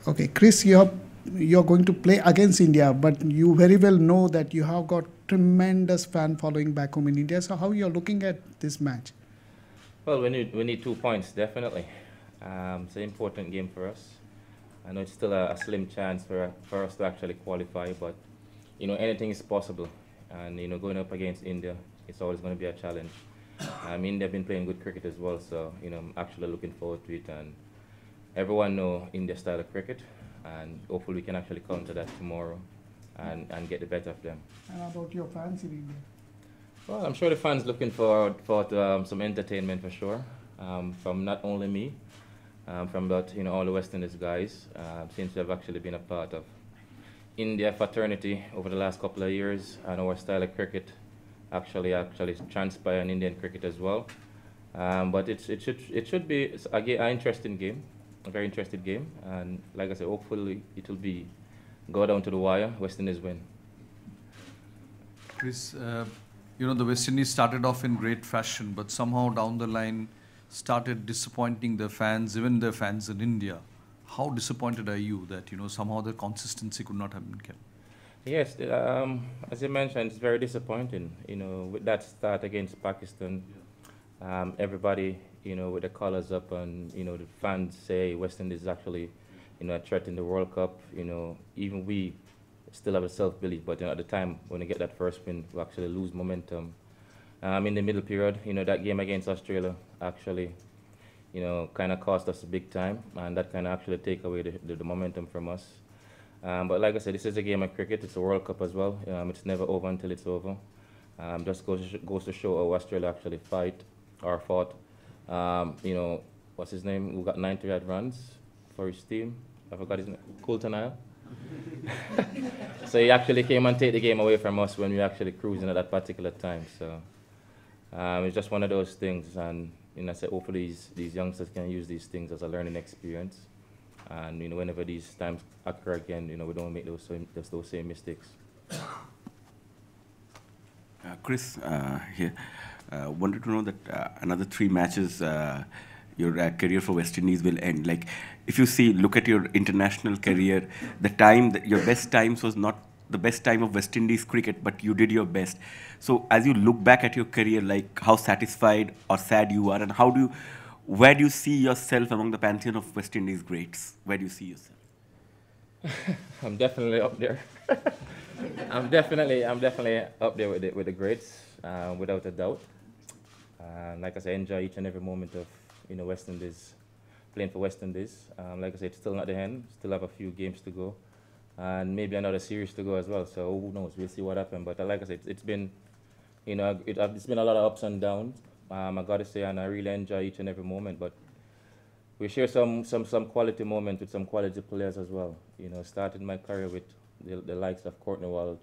Okay, Chris, you're going to play against India, but you very well know that you have got tremendous fan following back home in India. So how you're looking at this match? Well, we need 2 points, definitely. It's an important game for us. I know it's still a slim chance for us to actually qualify, but anything is possible. And going up against India, it's always going to be a challenge. India have been playing good cricket as well, so I'm actually looking forward to it. And everyone know India's style of cricket, and hopefully we can actually counter that tomorrow, and get the better of them. And about your fans in India? Well, I'm sure the fans looking for some entertainment for sure, from not only me, from but all the West Indies guys, since they've actually been a part of India fraternity over the last couple of years, and our style of cricket actually transpire in Indian cricket as well. But it should be an interesting game, a very interesting game, and like I said, hopefully it will be go down to the wire. West Indies win. Chris, the West Indies started off in great fashion, but somehow down the line started disappointing their fans, even their fans in India. How disappointed are you that somehow the consistency could not have been kept? Yes, as you mentioned, it's very disappointing. With that start against Pakistan, everybody, with the colours up, and the fans say West Indies is actually, a threat in the World Cup. Even we still have a self-belief, but at the time when we get that first win, we actually lose momentum. In the middle period, that game against Australia actually, kind of cost us big time, and that kind of actually take away the momentum from us. But like I said, this is a game of cricket. It's a World Cup as well. It's never over until it's over. Just goes to show how Australia actually fought. What's his name? Who got 90-odd runs for his team? I forgot his name. Coulter. So he actually came and take the game away from us when we were actually cruising at that particular time. So it's just one of those things, and I said hopefully these youngsters can use these things as a learning experience, and whenever these times occur again, we don't make those same mistakes. Chris, here, wanted to know that another 3 matches. Your career for West Indies will end. Like, if you look at your international career, your best times was not the best time of West Indies cricket, but you did your best. So, as you look back at your career, like how satisfied or sad you are, and where do you see yourself among the pantheon of West Indies greats? Where do you see yourself? I'm definitely up there. I'm definitely up there with the greats, without a doubt. Like I said, enjoy each and every moment of West Indies, playing for West Indies. Like I said, it's still not the end. Still have a few games to go, and maybe another series to go as well. So who knows? We'll see what happens. But like I said, it's been, it's been a lot of ups and downs. I gotta say, and I really enjoy each and every moment. But we share some quality moments with some quality players as well. Started my career with the likes of Courtney Walsh,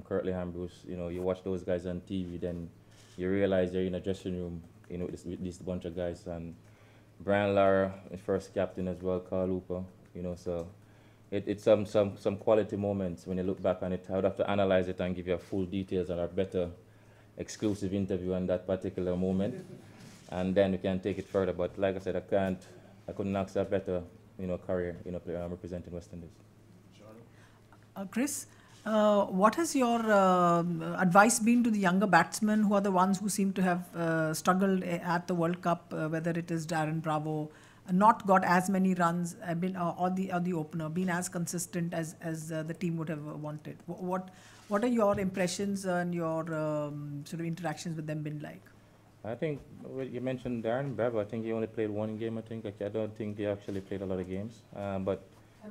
Curtly Ambrose. You watch those guys on TV, then you realize you're in a dressing room, with this bunch of guys, and Lara, first captain as well, Carl Hooper, so it's some quality moments when you look back on it. I would have to analyze it and give you a full details and a better exclusive interview on that particular moment, and then we can take it further. But like I said, I couldn't ask a better, career, representing West Indies. Chris, what has your advice been to the younger batsmen who are the ones who seem to have struggled at the World Cup, whether it is Darren Bravo, not got as many runs, or the opener, been as consistent as the team would have wanted? What are your impressions and your sort of interactions with them been like? I think you mentioned Darren Bravo. I think he only played 1 game. I don't think he actually played a lot of games. But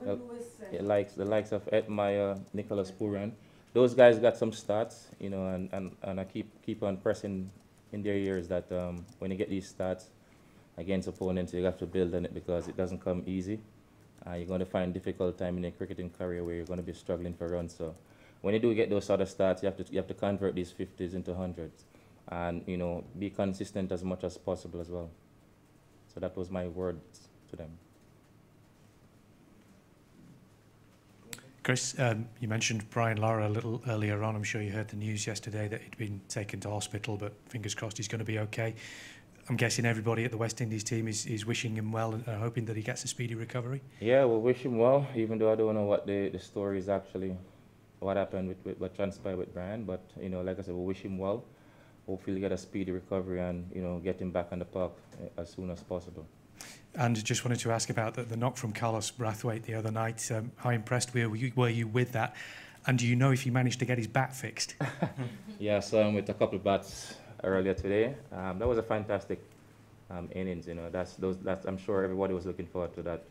the likes of Ed Meyer, Nicholas Pooran, those guys got some stats, and I keep on pressing in their ears that when you get these stats against opponents, you have to build on it, because it doesn't come easy. You're going to find difficult time in your cricketing career where you're going to be struggling for runs. So when you do get those sort of stats, you have to convert these 50s into 100s, and be consistent as much as possible as well. So that was my words to them. Chris, you mentioned Brian Lara a little earlier on. I'm sure you heard the news yesterday that he'd been taken to hospital, but fingers crossed he's going to be okay. I'm guessing everybody at the West Indies team is wishing him well and hoping that he gets a speedy recovery. Yeah, we wish him well, even though I don't know what the story is actually, what happened with what transpired with Brian. But, like I said, we wish him well. Hopefully get a speedy recovery and, get him back on the park as soon as possible. And just wanted to ask about the knock from Carlos Brathwaite the other night. How impressed were you with that? And do you know if he managed to get his bat fixed? Yeah, I saw him with a couple of bats earlier today. That was a fantastic innings. That's I'm sure everybody was looking forward to that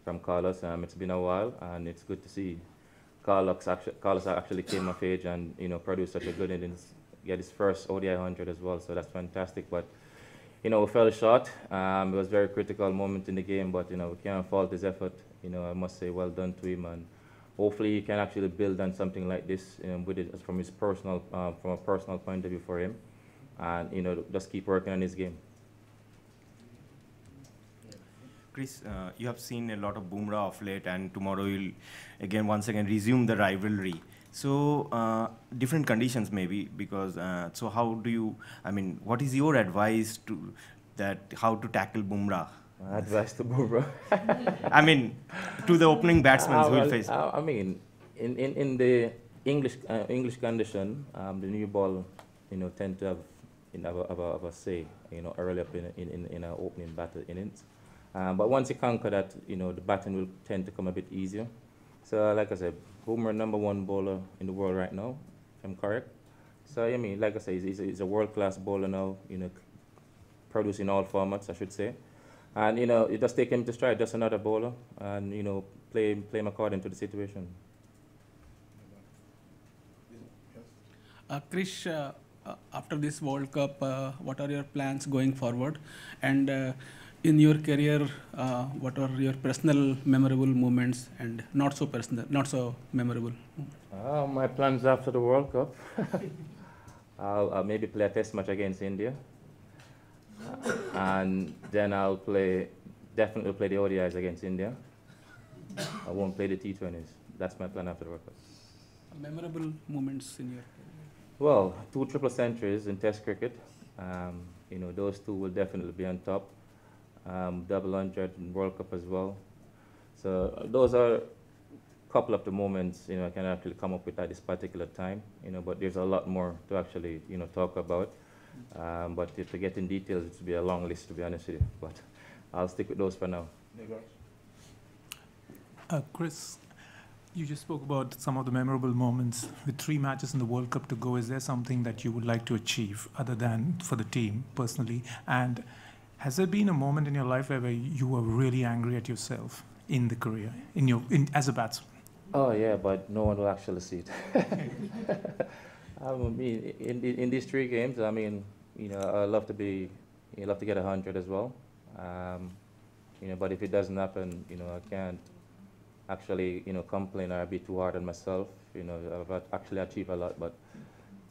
from Carlos. It's been a while, and it's good to see Carlos actually came of age and produced such a good innings. Get his first ODI 100 as well, so that's fantastic. But we fell short. It was a very critical moment in the game, but we can't fault his effort. I must say well done to him, and hopefully he can actually build on something like this with it from his personal, from a personal point of view for him, and just keep working on his game. Chris, you have seen a lot of Bumrah of late, and tomorrow you'll once again resume the rivalry. So different conditions maybe, because so how do you? I mean, what is your advice to how to tackle Bumrah? Advice to Bumrah. I mean, to the opening batsmen who will face. I mean, in the English condition, the new ball, tend to have a say, early up in our opening battle innings. But once you conquer that, the batting will tend to come a bit easier. So, like I said, Bumrah #1 bowler in the world right now, if I'm correct. So, I mean, like I say, he's a world-class bowler now, producing all formats, I should say. And, you just take him to stride, just another bowler, and, play him according to the situation. Krish, after this World Cup, what are your plans going forward? And in your career, what are your personal memorable moments and not so memorable moments? My plans after the World Cup, I'll maybe play a test match against India. And then I'll definitely play the ODIs against India. I won't play the T20s. That's my plan after the World Cup. Memorable moments in your career? Well, 2 triple centuries in Test cricket. Those two will definitely be on top. Double 100 in World Cup as well. So those are a couple of the moments I can actually come up with at this particular time. But there's a lot more to actually talk about. But if to get in details, it would be a long list, to be honest with you. But I'll stick with those for now. Chris, you just spoke about some of the memorable moments. With 3 matches in the World Cup to go, is there something that you would like to achieve other than for the team personally? And has there been a moment in your life where you were really angry at yourself in the career, as a batsman? Oh yeah, but no one will actually see it. I mean, in these 3 games, I mean, I love to get 100 as well. But if it doesn't happen, I can't actually, complain or be too hard on myself. I've actually achieved a lot, but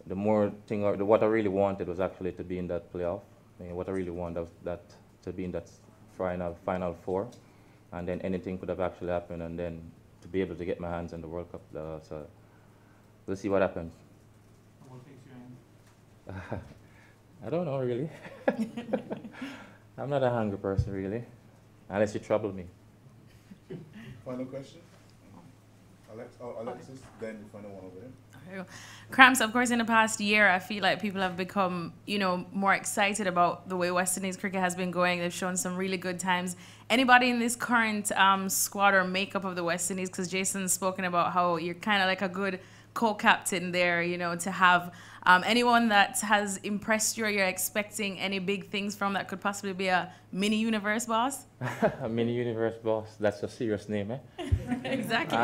what I really wanted was actually to be in that playoff. What I really wanted was to be in that final 4, and then anything could have actually happened, and then to be able to get my hands on the World Cup. So we'll see what happens. What makes you angry? I don't know, really. I'm not a hungry person, really, unless you trouble me. Final question? Alexis, then the final one over here. Cramps, of course, in the past year, I feel like people have become, more excited about the way West Indies cricket has been going. They've shown some really good times. Anybody in this current squad or makeup of the West Indies, because Jason's spoken about how you're kind of like a good co-captain there, to have anyone that has impressed you or you're expecting any big things from that could possibly be a mini universe boss? A mini universe boss, that's a serious name, eh? Exactly.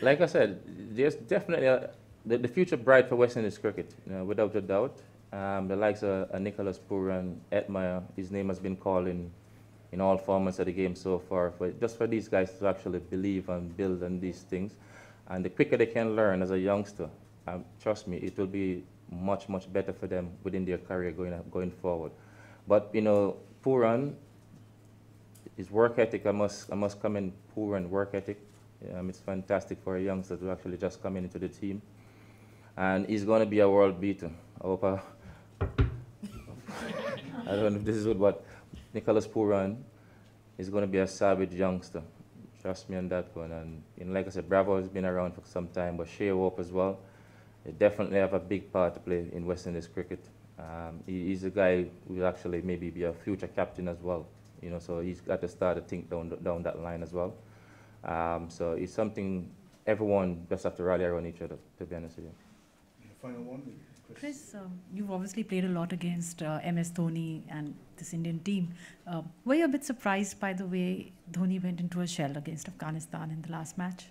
Like I said, there's definitely the future bright for West Indies cricket, without a doubt. The likes of Nicholas Pooran, Edmire, his name has been called in all formats of the game so far. Just for these guys to actually believe and build on these things. And the quicker they can learn as a youngster, trust me, it will be much, much better for them within their career going forward. But, Pooran, his work ethic, I must commend Pooran work ethic. It's fantastic for a youngster to actually just come into the team. And he's going to be a world beater. I I don't know if this is what Nicholas Pooran is going to be a savage youngster. Trust me on that one. And like I said, Bravo has been around for some time, but Shea Hope as well. They definitely have a big part to play in West Indies cricket. He's a guy who will actually maybe be a future captain as well. So he's got to start to think down that line as well. So it's something everyone just have to rally around each other, to be honest with you. The final one, Chris, you've obviously played a lot against MS Dhoni and this Indian team. Were you a bit surprised by the way Dhoni went into a shell against Afghanistan in the last match?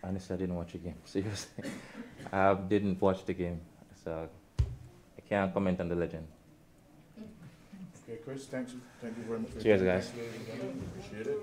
Honestly, I didn't watch the game, seriously. I didn't watch the game, so I can't comment on the legend. Okay, Chris, thank you very much. Cheers, guys. Appreciate it.